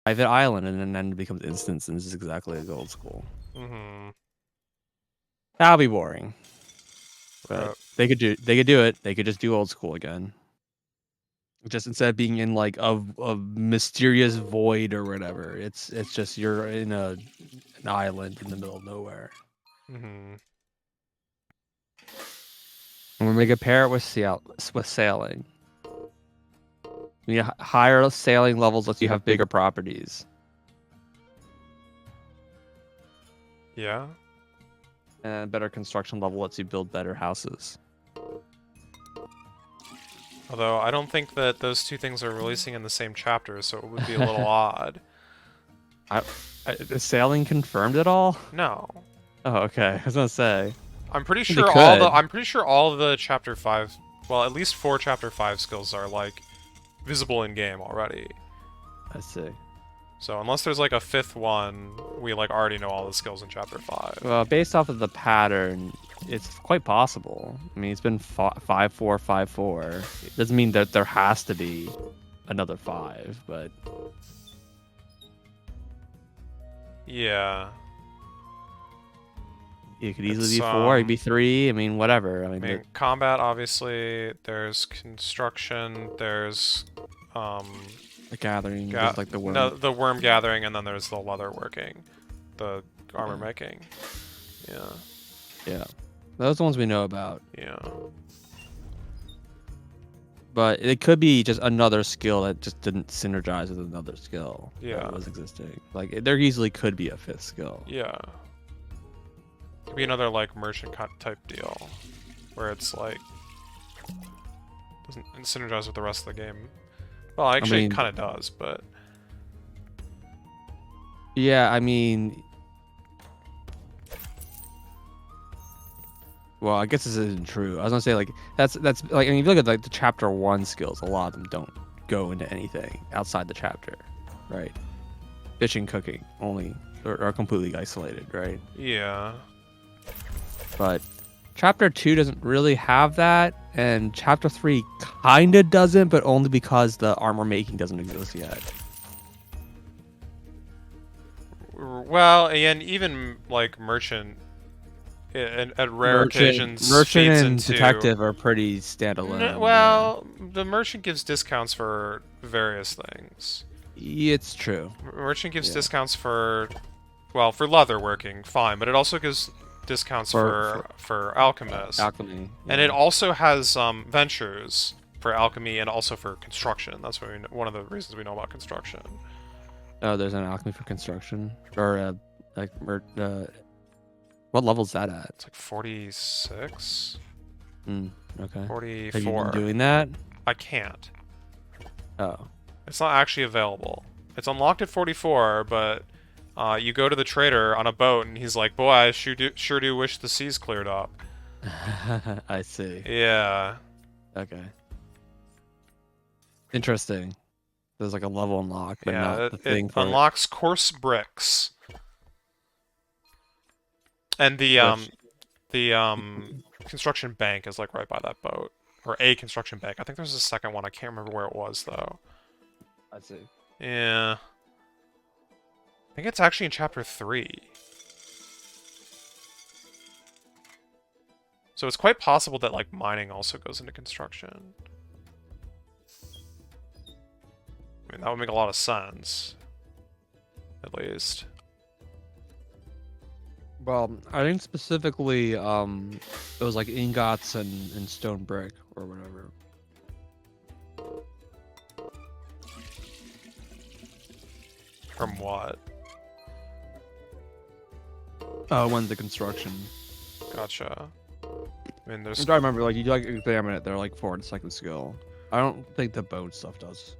private island, and then it becomes instance, and this is exactly like old school. Mm-hmm. That'll be boring. But Yep. they could do it. They could just do old school again. Just instead of being in like a mysterious void or whatever, it's just you're in an island in the middle of nowhere. Mm-hmm. And we're gonna compare it with sailing. Higher sailing levels lets you have bigger properties. Yeah. And better construction level lets you build better houses. Although I don't think that those two things are releasing in the same chapter, so it would be a little odd. Is sailing confirmed at all? No. Oh, okay. I was gonna say. I'm pretty They sure could. all of the chapter 5, well, at least 4 chapter 5 skills are like visible in game already. I see. So unless there's like a 5th one, we like already know all the skills in chapter 5. Well, based off of the pattern, it's quite possible. I mean, it's been 5-4, 5-4. It doesn't mean that there has to be another 5, but Yeah. it could easily It's, be 4, it could be 3. I mean, whatever. I I mean, mean, combat, obviously, there's construction, there's, the gathering, there's like the worm. no, the worm gathering, and then there's the leather working, the armor making. Yeah. Yeah. Those are the ones we know about. Yeah. But it could be just another skill that just didn't synergize with another skill Yeah. that was existing. Like, there easily could be a 5th skill. Yeah. Could be another, like, merchant type deal, where it's, like, doesn't synergize with the rest of the game. Well, actually, it kind of does, but... Yeah, I mean... Well, I guess this isn't true. I was gonna say, like, that's like, I mean, if you look at like the chapter 1 skills, a lot of them don't go into anything outside the chapter, right? Fishing, cooking only are completely isolated, right? Yeah. But chapter 2 doesn't really have that, and chapter 3 kinda doesn't, but only because the armor making doesn't exist yet. Well, and even, like, merchant... At rare occasions, merchant feeds and into... detective are pretty standalone. Well, the merchant gives discounts for various things. It's true. Merchant gives discounts for, well, for leather working, fine, but it also gives discounts for alchemists. Alchemy. Yeah. And it also has ventures for alchemy and also for construction. That's one of the reasons we know about construction. Oh, there's an alchemy for construction, or what level's that at? It's like 46. Okay. 44. Have you been doing that? I can't. Oh. It's not actually available. It's unlocked at 44, but you go to the trader on a boat, and he's like, "Boy, I sure do wish the seas cleared up." I see. Yeah. Okay. Interesting. There's like a level unlock, but not the thing for unlocks coarse bricks. And the construction bank is like right by that boat, or a construction bank. I think there's a second one. I can't remember where it was though. I see. Yeah. I think it's actually in chapter 3. So it's quite possible that like mining also goes into construction. I mean, that would make a lot of sense. At least. Well, I think specifically, it was like ingots and stone brick or whatever. From what? When's the construction? Gotcha. I mean, there's... I'm trying to remember, like, you like examine it, they're like 4 and 2nd skill. I don't think the bone stuff does.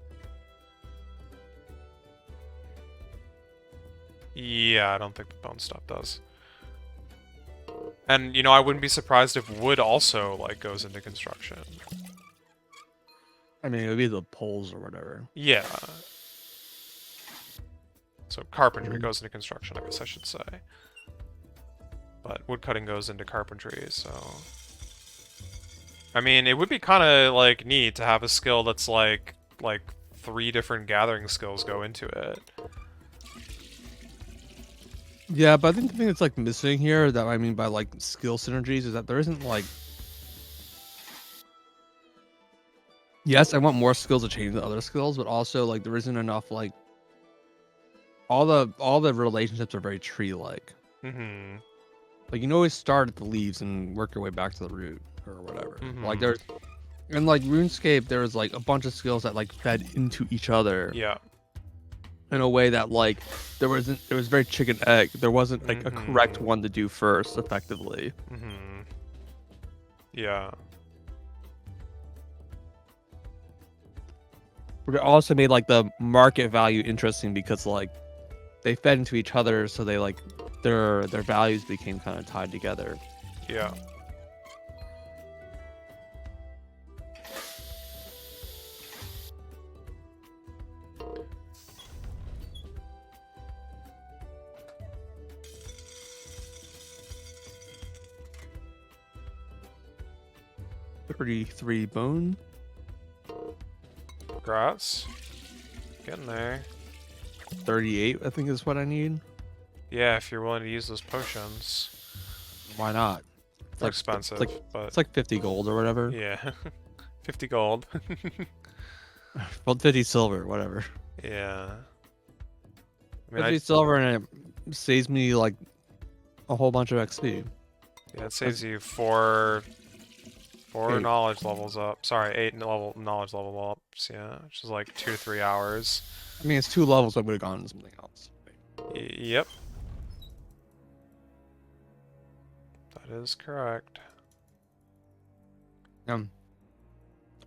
Yeah, I don't think the bone stuff does. And, you know, I wouldn't be surprised if wood also, like, goes into construction. I mean, it would be the poles or whatever. Yeah. So carpentry goes into construction, I guess I should say. But woodcutting goes into carpentry, so... I mean, it would be kind of, like, neat to have a skill that's, like 3 different gathering skills go into it. Yeah, but I think the thing that's like missing here, that I mean by like skill synergies, is that there isn't like. Yes, I want more skills to change the other skills, but also like there isn't enough like all the relationships are very tree like. Mm-hmm. Like you can always start at the leaves and work your way back to the root or whatever. Like Mm-hmm. there's in like RuneScape, there was like a bunch of skills that like fed into each other Yeah. in a way that like it was very chicken egg. There wasn't like a correct one to do first effectively. Mm-hmm. Yeah. But it also made like the market value interesting because like they fed into each other, so they like their values became kind of tied together. Yeah. Three bone. Grass. Getting there. 38, I think is what I need. Yeah, if you're willing to use those potions. Why not? It's They're like expensive, but it's like 50 gold or whatever. yeah. 50 gold. Well, 50 silver, whatever. Yeah. I mean, 50 silver, and it saves me like a whole bunch of XP. yeah, it saves you four Eight. knowledge levels up. Sorry, 8 knowledge level ups. Yeah, which is like 2 to 3 hours. I mean, it's 2 levels. I would have gone to something else. Yep. That is correct. I mean,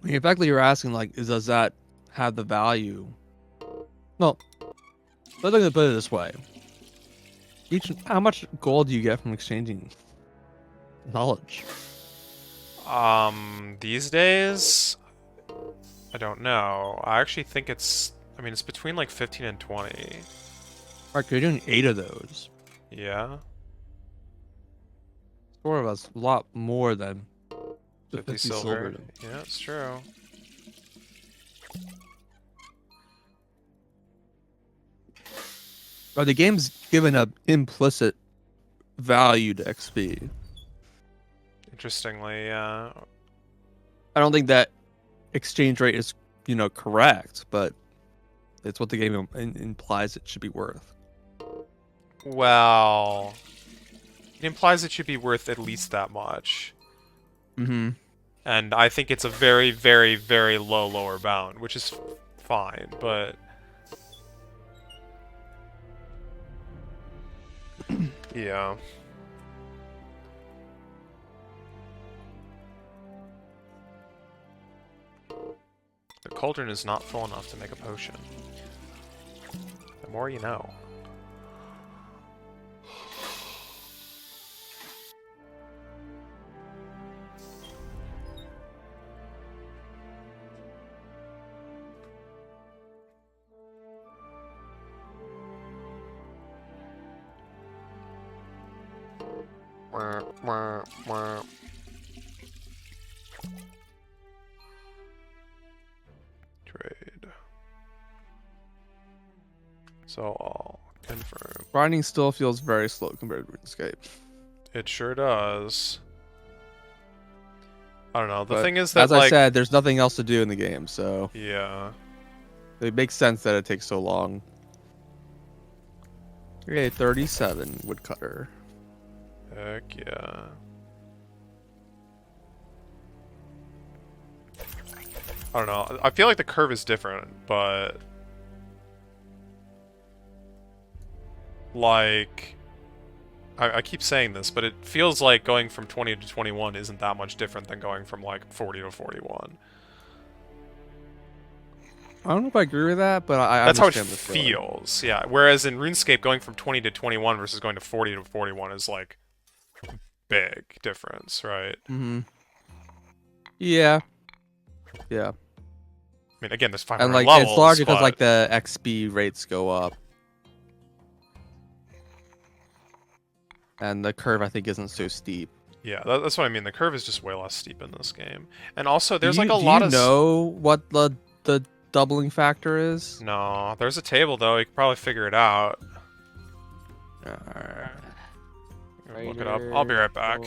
effectively, you're asking like, does that have the value? Well, let me put it this way: how much gold do you get from exchanging knowledge? These days, I don't know. I actually think it's, I mean, it's between like 15 and 20. Right, you're doing 8 of those. Yeah. Sort of a lot more than the 50 50 silver. silver. Yeah, it's true. But the game's given a implicit value to XP. Interestingly, yeah. I don't think that exchange rate is, correct, but it's what the game implies it should be worth. Well, it implies it should be worth at least that much. Mm-hmm. And I think it's a very, very, very low lower bound, which is fine, but... yeah. The cauldron is not full enough to make a potion. The more you know. Trade. So I'll confirm. Grinding still feels very slow compared to RuneScape. It sure does. I don't know. The But thing is that, as I said, there's nothing else to do in the game, so yeah. it makes sense that it takes so long. Okay, 37 woodcutter. Heck yeah. I don't know. I feel like the curve is different, but like I keep saying this, but it feels like going from 20 to 21 isn't that much different than going from like 40 to 41. I don't know if I agree with that, but I That's how it understand the feeling. feels. Yeah. Whereas in RuneScape, going from 20 to 21 versus going to 40 to 41 is like big difference, right? Mm-hmm. Yeah. Yeah. I mean, again, there's 500 And like levels, it's large because but... like the XP rates go up. And the curve I think isn't so steep. Yeah, that's what I mean. The curve is just way less steep in this game. And also, there's like a lot of... Do you know what the doubling factor is? No, there's a table though. You could probably figure it out. Look it up. I'll be right back.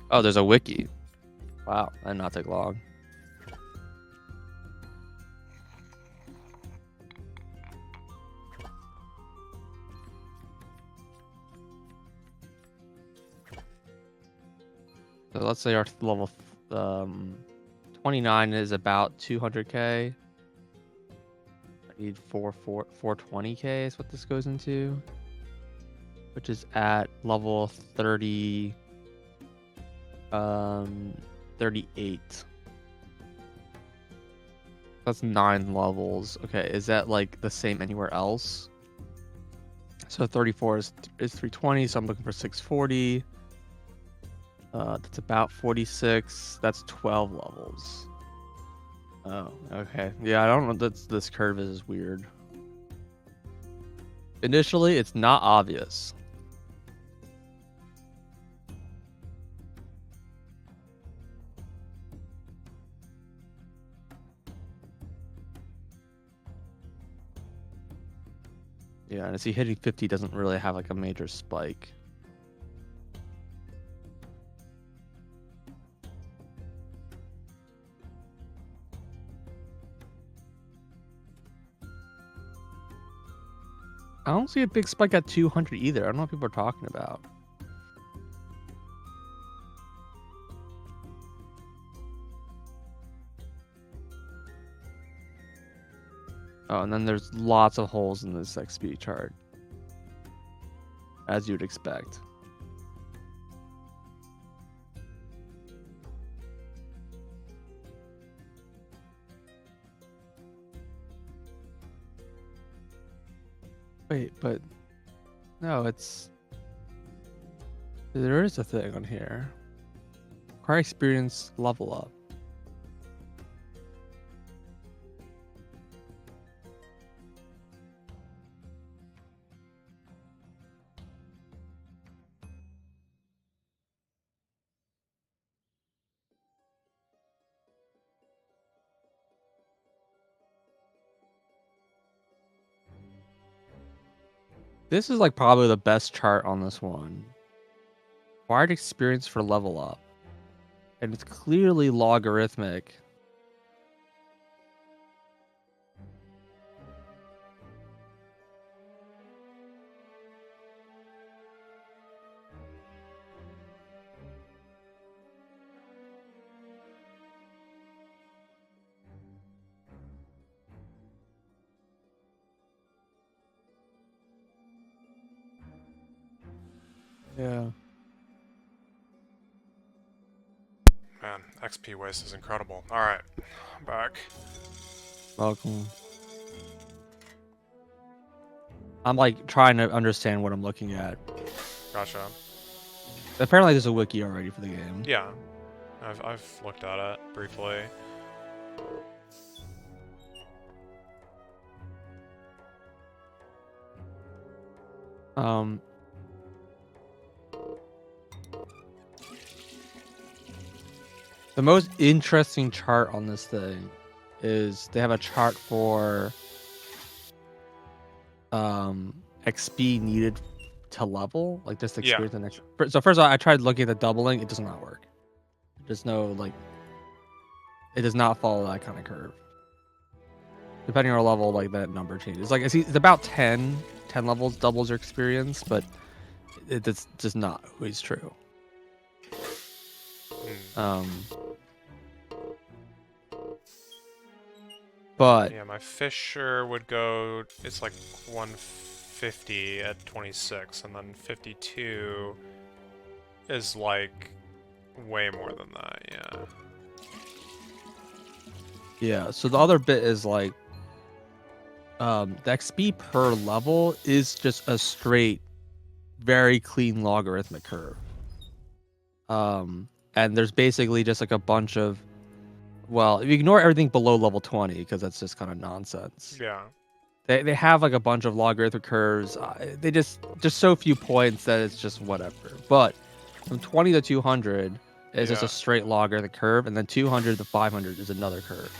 Oh, there's a wiki. Wow, that did not take long. So let's say our level 29 is about 200k. I need 420k is what this goes into, which is at level 30. 38. That's 9 levels. Okay, is that like the same anywhere else? So 34 is 320, so I'm looking for 640. That's about 46. That's 12 levels. Oh, okay. Yeah, I don't know. This curve is weird. Initially, it's not obvious. Yeah, and I see hitting 50 doesn't really have like a major spike. I don't see a big spike at 200 either. I don't know what people are talking about. Oh, and then there's lots of holes in this XP chart, as you'd expect. Wait, but no, there is a thing on here. Acquire experience, level up. This is like probably the best chart on this one. Acquired experience for level up. And it's clearly logarithmic. Yeah. Man, XP waste is incredible. Alright, I'm back. Welcome. I'm like trying to understand what I'm looking at. Gotcha. Apparently there's a wiki already for the game. Yeah, I've looked at it briefly. The most interesting chart on this thing is they have a chart for XP needed to level, like just experience the next. So first of all, I tried looking at the doubling. It does not work. There's no like. It does not follow that kind of curve. Depending on your level, like that number changes. Like it's about 10 levels doubles your experience, but it's just not always true. But yeah, my Fisher would go. It's like 150 at 26, and then 52 is like way more than that. Yeah. Yeah. So the other bit is like the XP per level is just a straight, very clean logarithmic curve. And there's basically just like a bunch of, well, if you ignore everything below level 20 because that's just kind of nonsense. Yeah. They have like a bunch of logarithmic curves. They just so few points that it's just whatever. But from 20 to 200 is just a straight logarithmic curve, and then 200 to 500 is another curve.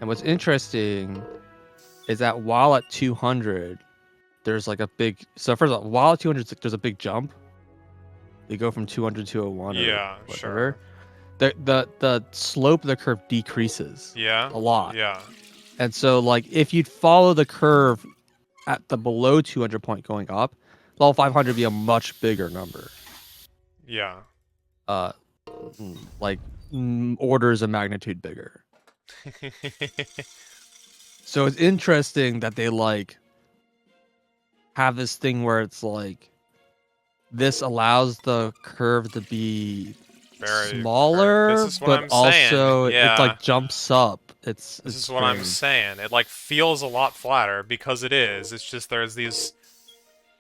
And what's interesting is that while at 200, there's like a big. So first of all, while at 200, there's a big jump. You go from 200 to 101 Yeah, or whatever. sure. The slope of the curve decreases. Yeah. A lot. Yeah. And so like if you'd follow the curve at the below 200 point going up, level 500 would be a much bigger number. Yeah. Like orders of magnitude bigger. So it's interesting that they like have this thing where it's like this allows the curve to be smaller, this is what but I'm also saying. Yeah. it like jumps up. This It's is what I'm strange. saying. It like feels a lot flatter because it is. It's just there's these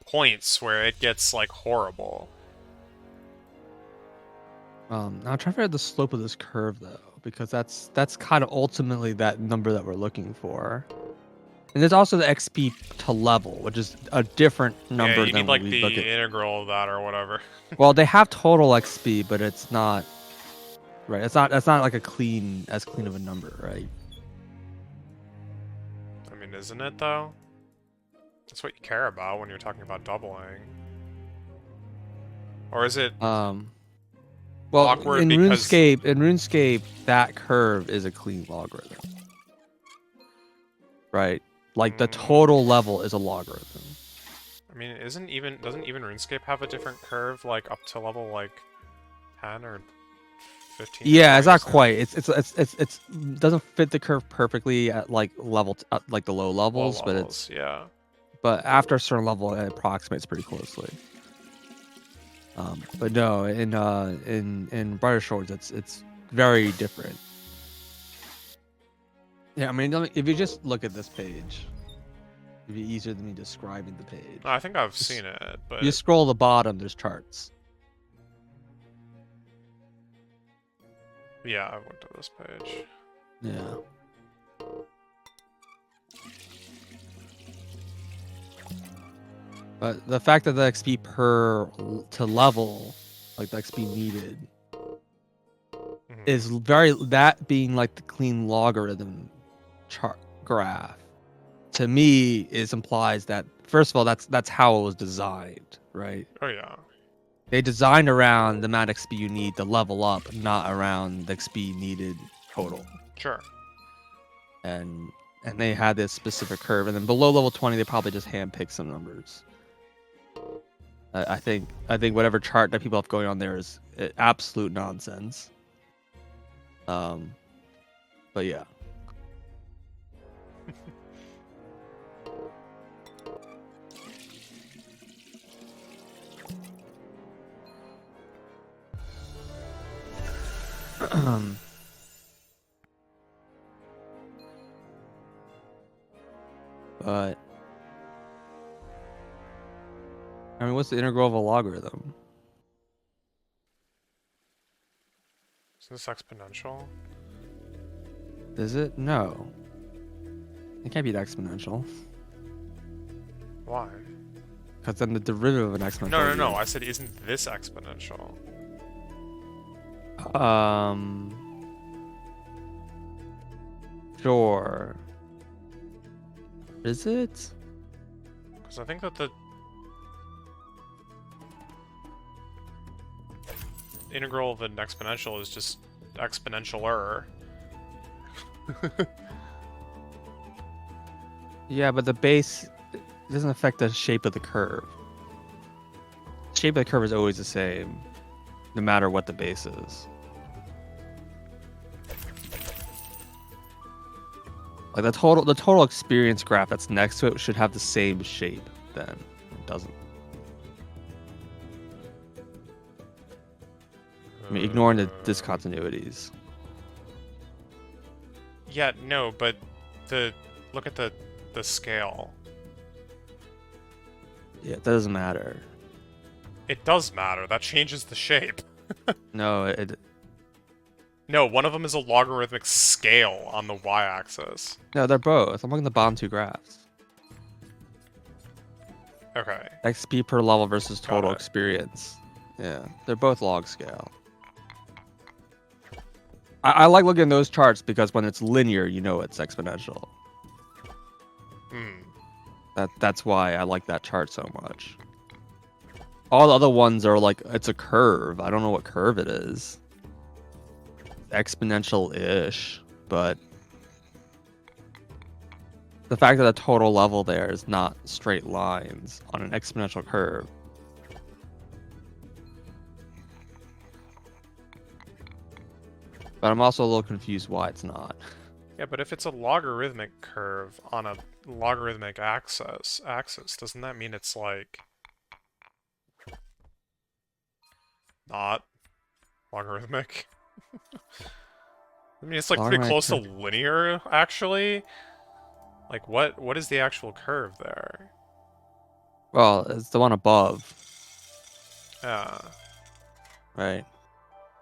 points where it gets like horrible. Now I'm trying to figure out the slope of this curve though, because that's kind of ultimately that number that we're looking for. And there's also the XP to level, which is a different number Yeah, you than need like we the look at. integral of that or whatever. Well, they have total XP, but it's not right. It's not like as clean of a number, right? I mean, isn't it though? That's what you care about when you're talking about doubling. Or is it Well, awkward in because RuneScape, that curve is a clean logarithm, right? Like the total level is a logarithm. I mean, doesn't even RuneScape have a different curve, like up to level like 10 or 15? Yeah, it's not quite. It's doesn't fit the curve perfectly at like like the low levels, but it's yeah. But after a certain level, it approximates pretty closely. But no, in Brighter Shores, it's very different. Yeah, I mean, if you just look at this page, it'd be easier than me describing the page. I think I've seen it, but you scroll the bottom, there's charts. Yeah, I went to this page. Yeah. But the fact that the XP to level, like the XP needed, is that being like the clean logarithm chart graph, to me implies that first of all that's how it was designed, right? Oh yeah. They designed around the amount of XP you need to level up, not around the XP needed total. Sure. And they had this specific curve, and then below level 20 they probably just handpicked some numbers. I think whatever chart that people have going on there is absolute nonsense. But yeah. But I mean, what's the integral of a logarithm? Is this exponential? Is it? No. It can't be exponential. Why? Because then the derivative of an exponential. No. I said, isn't this exponential? Sure. Is it? Because I think that the integral of an exponential is just exponential-er. Yeah, but the base doesn't affect the shape of the curve. The shape of the curve is always the same, no matter what the base is. Like the total experience graph that's next to it should have the same shape. Then it doesn't. I mean, ignoring the discontinuities. Yeah, no, but look at the scale. Yeah, it doesn't matter. It does matter. That changes the shape. No, No, one of them is a logarithmic scale on the y-axis. No, they're both. I'm looking at the bottom two graphs. Okay. XP per level versus total experience. Yeah, they're both log scale. I like looking at those charts because when it's linear, you know it's exponential. That's why I like that chart so much. All the other ones are like, it's a curve. I don't know what curve it is. Exponential-ish, but the fact that the total level there is not straight lines on an exponential curve. But I'm also a little confused why it's not. Yeah, but if it's a logarithmic curve on a logarithmic axis, doesn't that mean it's like not logarithmic? I mean, it's like pretty close to linear, actually. Like, what is the actual curve there? Well, it's the one above. Yeah. Right.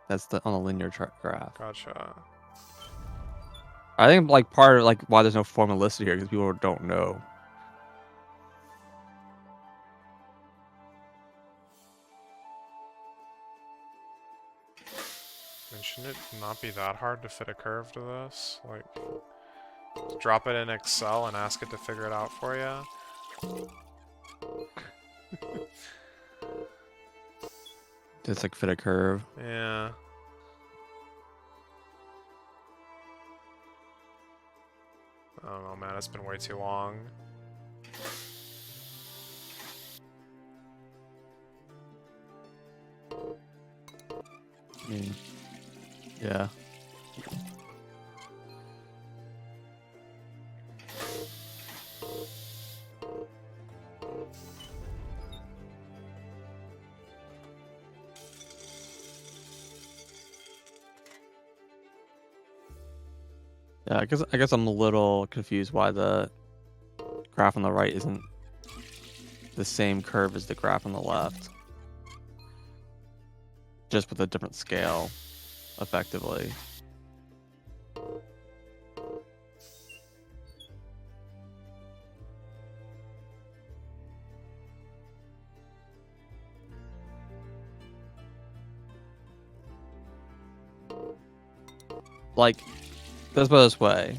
That's on the linear chart graph. Gotcha. I think like part of like why there's no formalistic here because people don't know. And shouldn't it not be that hard to fit a curve to this? Like, drop it in Excel and ask it to figure it out for you? Just like fit a curve. Yeah. I don't know, man. It's been way too long. I mean, yeah. Yeah, I guess I'm a little confused why the graph on the right isn't the same curve as the graph on the left. Just with a different scale, effectively. Like, let's put it this way.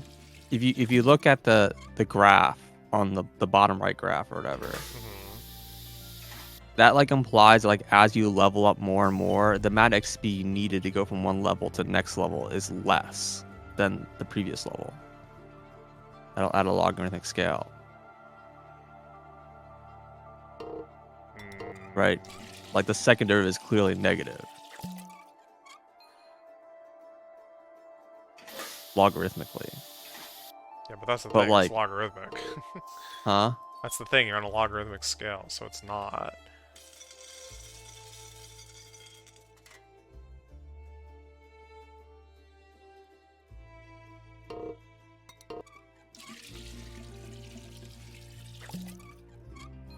If you look at the graph on the bottom right graph or whatever, that like implies like as you level up more and more, the amount of XP needed to go from one level to the next level is less than the previous level at a logarithmic scale. Right? Like the second derivative is clearly negative. Logarithmically. Yeah, but that's the thing, like, it's logarithmic. Huh? That's the thing, you're on a logarithmic scale, so it's not.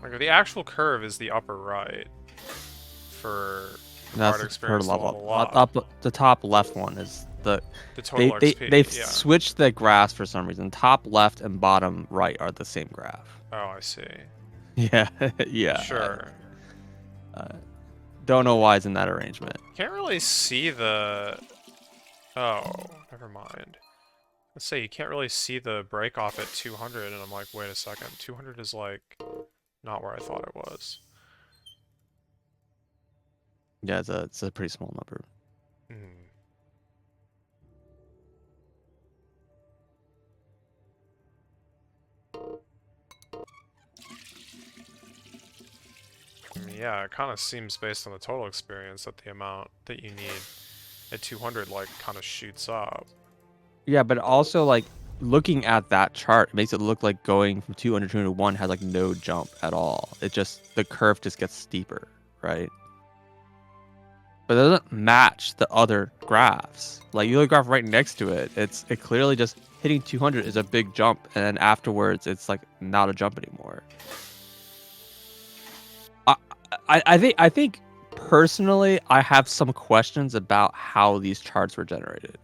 Like, the actual curve is the upper right for hard experience level up. The top left one is the total XP. They've switched the graphs for some reason. Top left and bottom right are the same graph. Oh, I see. Yeah, yeah. Sure. Don't know why it's in that arrangement. Can't really see the... Oh, never mind. Let's say you can't really see the break off at 200, and I'm like, wait a second, 200 is like not where I thought it was. Yeah, it's a pretty small number. Yeah, it kind of seems based on the total experience that the amount that you need at 200 like kind of shoots up. Yeah, but also like looking at that chart makes it look like going from 200 to 201 has like no jump at all. It just, the curve just gets steeper, right? But it doesn't match the other graphs. Like you look at the graph right next to it, it clearly just hitting 200 is a big jump, and then afterwards it's like not a jump anymore. I think personally I have some questions about how these charts were generated,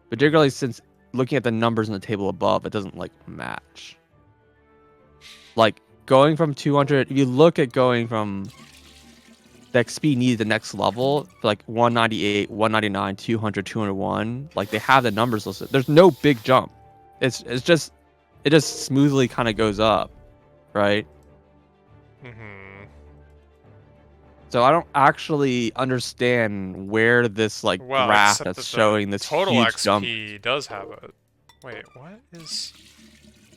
particularly since looking at the numbers in the table above, it doesn't like match. Like going from 200, if you look at going from the XP needed the next level, like 198, 199, 200, 201. Like they have the numbers listed. There's no big jump. It's just it just smoothly kind of goes up, right? Mm-hmm. So I don't actually understand where this like Well, graph except that's that showing the this total huge jump. XP does have a. Wait, what is?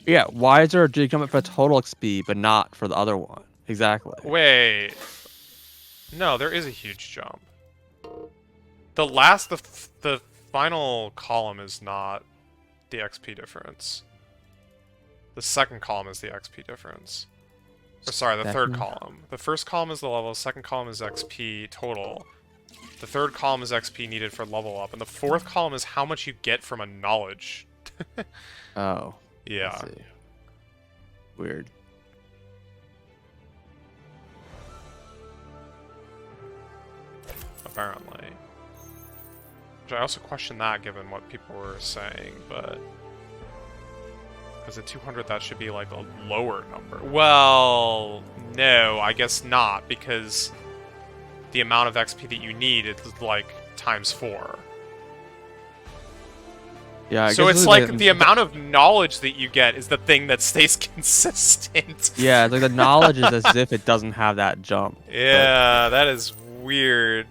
Yeah, why is there a big jump for total XP but not for the other one? Exactly. Wait. No, there is a huge jump. The final column is not the XP difference. The second column is the XP difference. Or sorry, the third column. The first column is the level, the second column is XP total. The third column is XP needed for level up, and the fourth column is how much you get from a knowledge. Oh. Yeah. Let's see. Weird. Apparently. Which I also question that given what people were saying, but... Because at 200 that should be like a lower number. Well, no, I guess not, because the amount of XP that you need is like times 4. Yeah, so it's like the amount of knowledge that you get is the thing that stays consistent. Yeah, it's like the knowledge is as if it doesn't have that jump. Yeah, that is weird.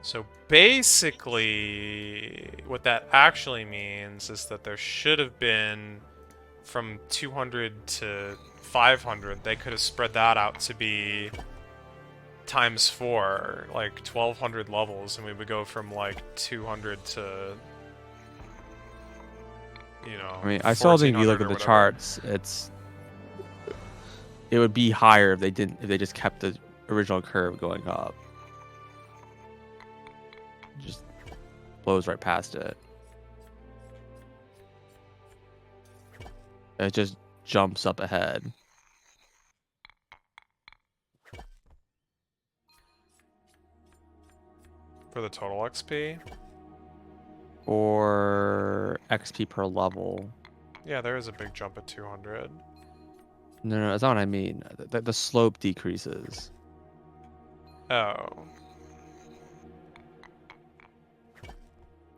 So basically, what that actually means is that there should have been from 200 to 500, they could have spread that out to be times 4, like 1200 levels, and we would go from like 200 to, you know, I mean, I still think if you look at the charts, it would be higher if they just kept the original curve going up. Just blows right past it. It just jumps up ahead. For the total XP? Or XP per level. Yeah, there is a big jump at 200. No, that's not what I mean. The slope decreases. Oh.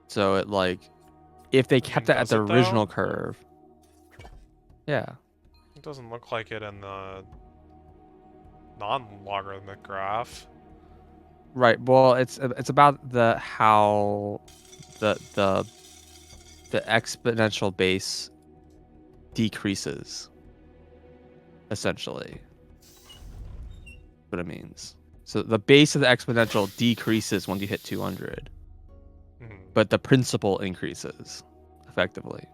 So it like, if they kept it at the original curve. Yeah. It doesn't look like it in the non-logarithmic graph. Right. Well, it's about how the exponential base decreases. Essentially. What it means. So the base of the exponential decreases when you hit 200. But the principal increases, effectively.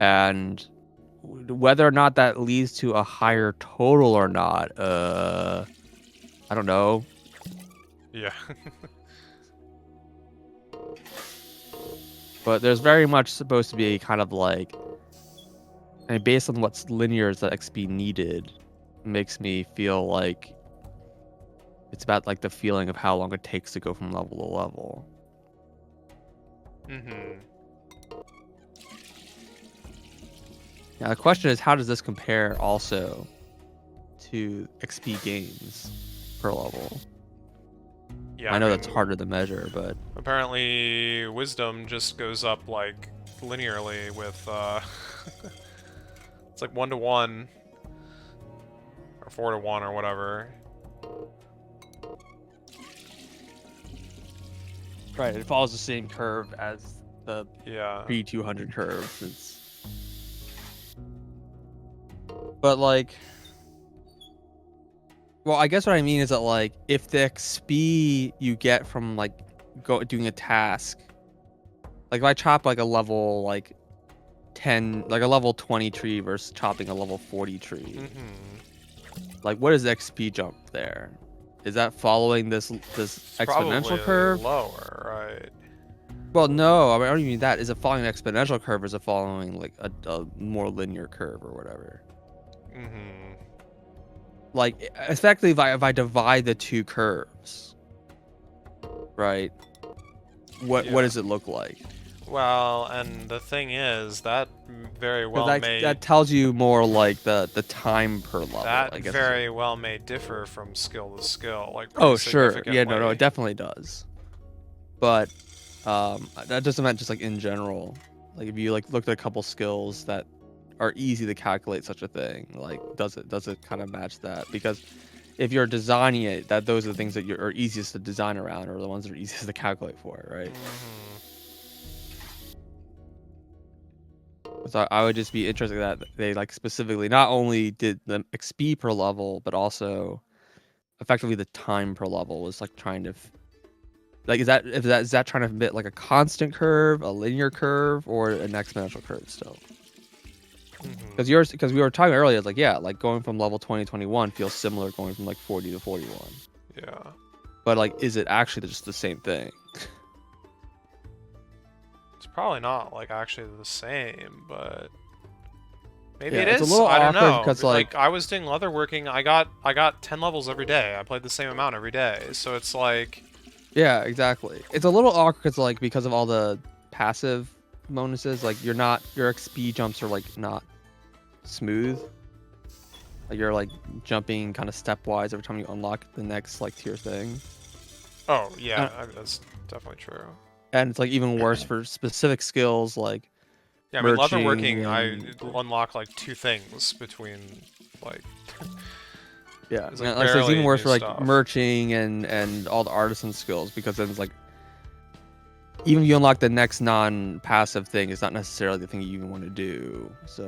And whether or not that leads to a higher total or not, I don't know. Yeah. But there's very much supposed to be kind of like, I mean, based on what's linear is the XP needed, makes me feel like it's about like the feeling of how long it takes to go from level to level. Now the question is, how does this compare also to XP gains per level? Yeah, I know that's harder to measure, but apparently wisdom just goes up like linearly with it's like 1 to 1 or 4 to 1 or whatever. Right, it follows the same curve as the pre-200 curve. But like, well, I guess what I mean is that like, if the XP you get from like doing a task, like if I chop like a level like 10, like a level 20 tree versus chopping a level 40 tree, like what is the XP jump there? Is that following this exponential curve? Lower, right? Well, no, I mean, I don't even mean that. Is it following an exponential curve, or is it following like a more linear curve or whatever? like effectively if I divide the two curves, right? What Yeah. does it look like? Well, and the thing is, that very Because well may that tells you more like the time per level, that I guess. very well may differ from skill to skill, like pretty Oh, sure. Yeah, no, significantly. it definitely does. But that doesn't mean just like in general. Like if you like looked at a couple skills that are easy to calculate such a thing, like does it kind of match that? Because if you're designing it, that those are the things that are easiest to design around, or the ones that are easiest to calculate for, right? Mhm. So I would just be interested that they like specifically not only did the XP per level, but also effectively the time per level was like trying to like is that trying to fit like a constant curve, a linear curve, or an exponential curve still? Mhm. Because we were talking earlier, it's like yeah, like going from level 20 to 21 feels similar going from like 40 to 41. Yeah. But like, is it actually just the same thing? It's probably not like actually the same, but maybe Yeah, it it's a is. little I don't awkward know. because like Like I was doing leatherworking, I got 10 levels every day. I played the same amount every day. So it's like yeah, exactly. It's a little awkward because like because of all the passive bonuses, like your XP jumps are like not smooth. Like you're like jumping kind of stepwise every time you unlock the next like tier thing. oh, yeah, Uh, that's definitely true. and it's like even worse for specific skills like Yeah, I mean merching leatherworking I and unlock like two things between like yeah, it's yeah, like like I said, it's even barely worse new for like stuff. merching and all the artisan skills because then it's like even if you unlock the next non-passive thing, it's not necessarily the thing you even want to do. So